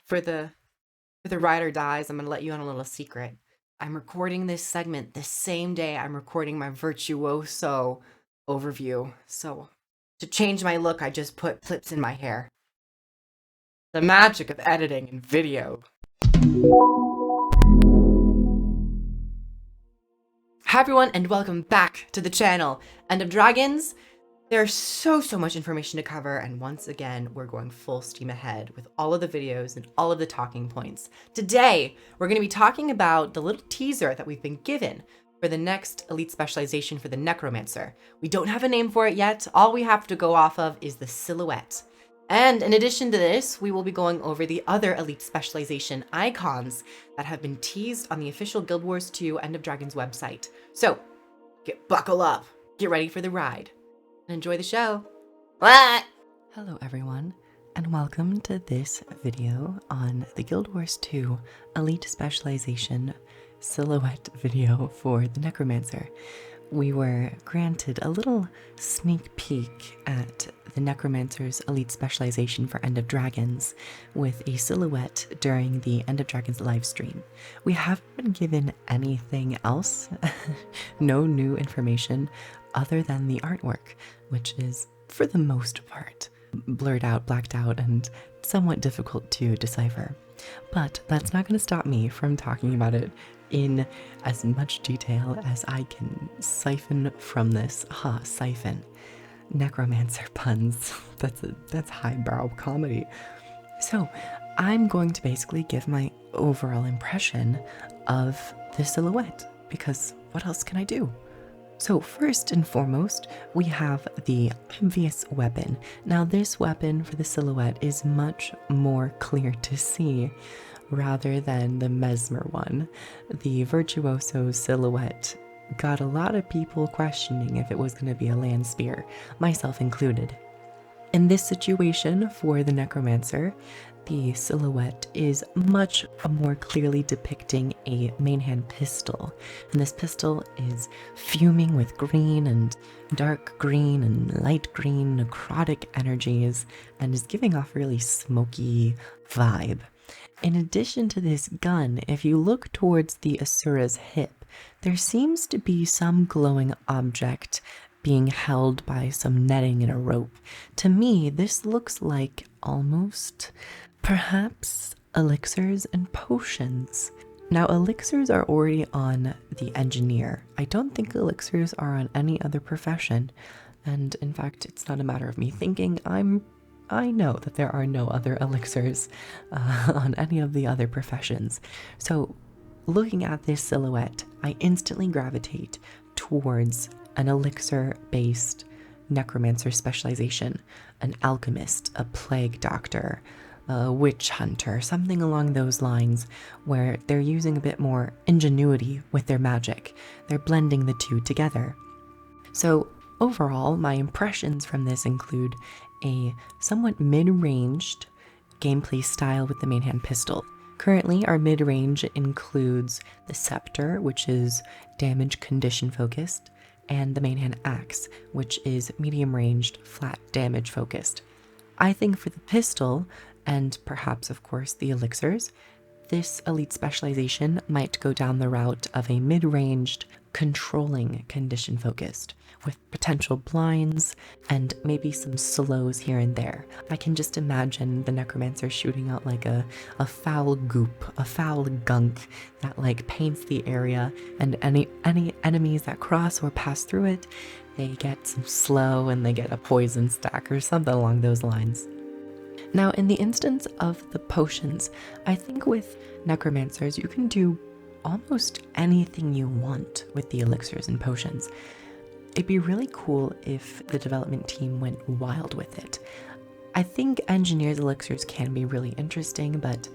for the ride or dies, I'm gonna let you on a little secret. I'm recording this segment the same day I'm recording my virtuoso overview. So to change my look, I just put clips in my hair. The magic of editing and video. Hi everyone, and welcome back to the channel. End of Dragons. There's so much information to cover, and once again, we're going full steam ahead with all of the videos and all of the talking points. Today, we're going to be talking about the little teaser that we've been given for the next elite specialization for the Necromancer. We don't have a name for it yet. All we have to go off of is the silhouette. And in addition to this, we will be going over the other elite specialization icons that have been teased on the official Guild Wars 2 End of Dragons website. So, buckle up, get ready for the ride, and enjoy the show. What? Hello everyone, and welcome to this video on the Guild Wars 2 Elite Specialization silhouette video for the Necromancer. We were granted a little sneak peek at the Necromancer's Elite Specialization for End of Dragons with a silhouette during the End of Dragons live stream. We haven't been given anything else, no new information other than the artwork, which is, for the most part, blurred out, blacked out, and somewhat difficult to decipher. But that's not going to stop me from talking about it in as much detail as I can siphon from this. Siphon. Necromancer puns. That's highbrow comedy. So I'm going to basically give my overall impression of the silhouette, because what else can I do? So first and foremost, we have the obvious weapon. Now this weapon for the silhouette is much more clear to see rather than the Mesmer one. The Virtuoso silhouette got a lot of people questioning if it was going to be a land spear, myself included. In this situation for the Necromancer, the silhouette is much more clearly depicting a main hand pistol, and this pistol is fuming with green and dark green and light green necrotic energies and is giving off a really smoky vibe. In addition to this gun, if you look towards the Asura's hip, there seems to be some glowing object being held by some netting and a rope. To me, this looks like almost, perhaps, elixirs and potions. Now, elixirs are already on the engineer. I don't think elixirs are on any other profession, and in fact, it's not a matter of me thinking. I know that there are no other elixirs on any of the other professions. So looking at this silhouette, I instantly gravitate towards an elixir-based necromancer specialization, an alchemist, a plague doctor, a witch hunter, something along those lines, where they're using a bit more ingenuity with their magic. They're blending the two together. So overall, my impressions from this include a somewhat mid-ranged gameplay style with the main hand pistol. Currently, our mid-range includes the scepter, which is damage condition focused, and the main hand axe, which is medium-ranged, flat damage focused. I think for the pistol, and perhaps of course the elixirs, this elite specialization might go down the route of a mid-ranged, controlling condition focused, with potential blinds and maybe some slows here and there. I can just imagine the Necromancer shooting out like a foul goop, a foul gunk that like paints the area, and any enemies that cross or pass through it, they get some slow and they get a poison stack or something along those lines. Now, in the instance of the potions, I think with Necromancers you can do almost anything you want with the elixirs and potions. It'd be really cool if the development team went wild with it. I think engineers' elixirs can be really interesting, but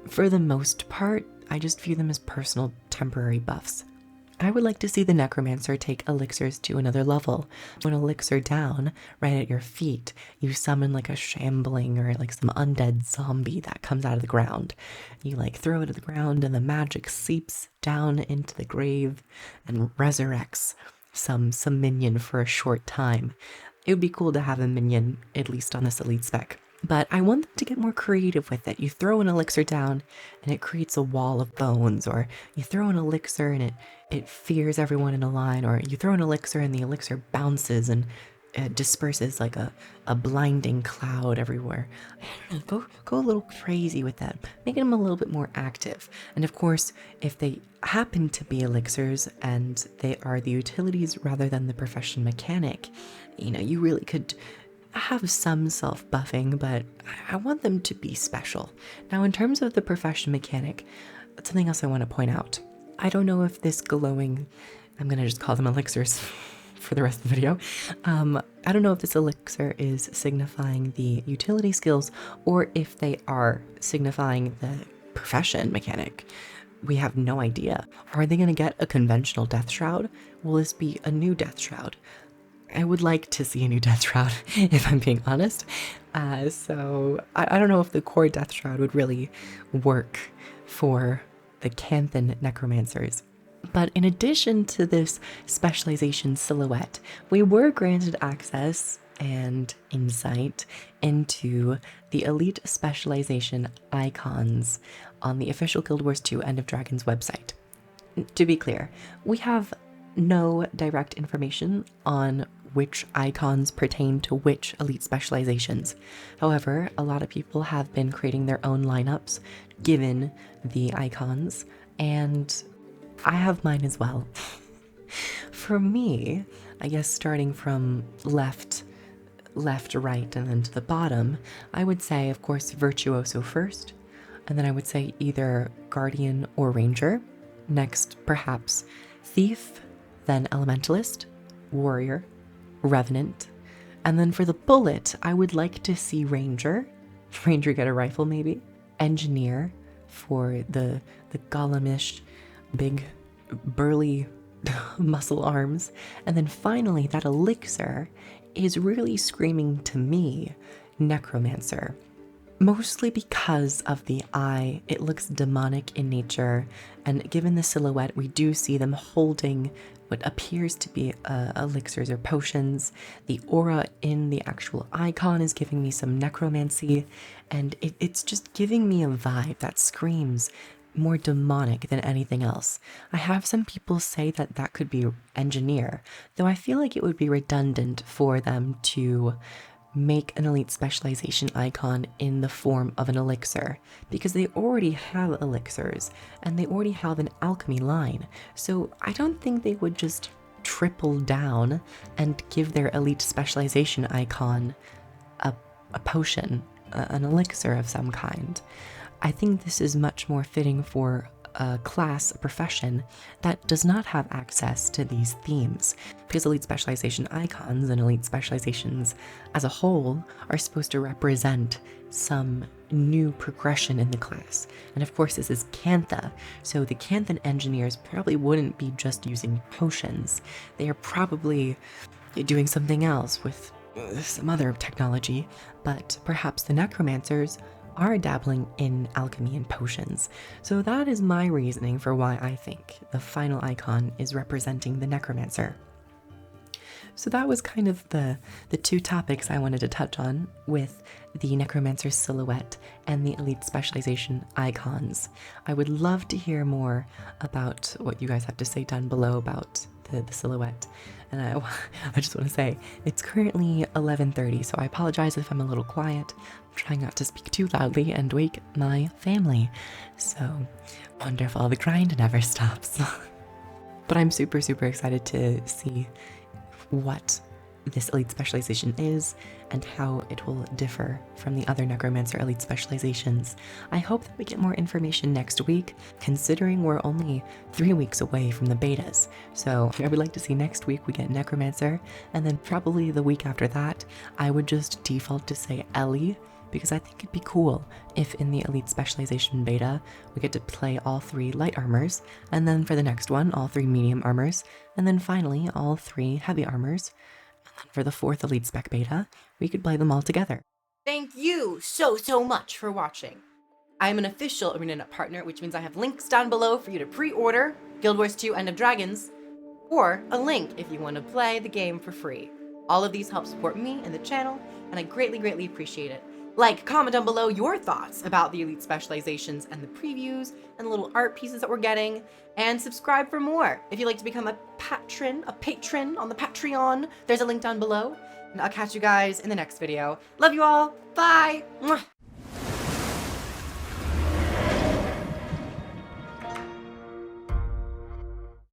for the most part, I just view them as personal temporary buffs. I would like to see the Necromancer take elixirs to another level. When elixir down, right at your feet, you summon like a shambling or like some undead zombie that comes out of the ground. You like throw it at the ground and the magic seeps down into the grave and resurrects some minion for a short time. It would be cool to have a minion, at least on this elite spec. But I want them to get more creative with it. You throw an elixir down and it creates a wall of bones, or you throw an elixir and it fears everyone in a line, or you throw an elixir and the elixir bounces and it disperses like a blinding cloud everywhere. I don't know, go a little crazy with that, making them a little bit more active. And of course, if they happen to be elixirs and they are the utilities rather than the profession mechanic, you really could have some self-buffing, but I want them to be special. Now, in terms of the profession mechanic, something else I want to point out. I don't know if this glowing, I'm going to just call them elixirs for the rest of the video. I don't know if this elixir is signifying the utility skills or if they are signifying the profession mechanic. We have no idea. Are they going to get a conventional death shroud? Will this be a new death shroud? I would like to see a new death shroud, if I'm being honest. So I don't know if the core death shroud would really work for the Canthan necromancers. But in addition to this specialization silhouette, we were granted access and insight into the elite specialization icons on the official Guild Wars 2 End of Dragons website. To be clear, we have no direct information on which icons pertain to which elite specializations. However, a lot of people have been creating their own lineups given the icons, and I have mine as well. For me, I guess starting from left, right, and then to the bottom, I would say, of course, Virtuoso first, and then I would say either Guardian or Ranger. Next, perhaps Thief, then Elementalist, Warrior, Revenant, and then for the bullet, I would like to see Ranger get a rifle maybe, Engineer for the golemish, big, burly muscle arms, and then finally that elixir is really screaming to me, Necromancer. Mostly because of the eye, it looks demonic in nature, and given the silhouette, we do see them holding what appears to be elixirs or potions. The aura in the actual icon is giving me some necromancy, and it's just giving me a vibe that screams more demonic than anything else. I have some people say that that could be Engineer, though I feel like it would be redundant for them to make an elite specialization icon in the form of an elixir, because they already have elixirs and they already have an alchemy line. So I don't think they would just triple down and give their elite specialization icon a potion, an elixir of some kind. I think this is much more fitting for a class, a profession that does not have access to these themes, because elite specialization icons and elite specializations as a whole are supposed to represent some new progression in the class. And of course this is Cantha, so the Canthan engineers probably wouldn't be just using potions. They are probably doing something else with some other technology, but perhaps the necromancers are dabbling in alchemy and potions. So that is my reasoning for why I think the final icon is representing the necromancer. So that was kind of the two topics I wanted to touch on with the necromancer silhouette and the elite specialization icons. I would love to hear more about what you guys have to say down below about the silhouette. And I just want to say, it's currently 11:30, so I apologize if I'm a little quiet. I'm trying not to speak too loudly and wake my family. So wonderful, the grind never stops. But I'm super, super excited to see what this elite specialization is and how it will differ from the other Necromancer elite specializations. I hope that we get more information next week, considering we're only 3 weeks away from the betas. So I would like to see next week we get Necromancer, and then probably the week after that, I would just default to say Ellie, because I think it'd be cool if in the elite specialization beta, we get to play all 3 light armors, and then for the next one, all 3 medium armors, and then finally all 3 heavy armors. And then for the 4th elite spec beta, we could play them all together. Thank you so much for watching. I'm an official ArenaNet partner, which means I have links down below for you to pre-order Guild Wars 2 End of Dragons, or a link if you want to play the game for free. All of these help support me and the channel, and I greatly appreciate it. Like, comment down below your thoughts about the Elite specializations and the previews and the little art pieces that we're getting, and subscribe for more. If you'd like to become a patron on the Patreon, there's a link down below, and I'll catch you guys in the next video. Love you all. Bye. Mwah.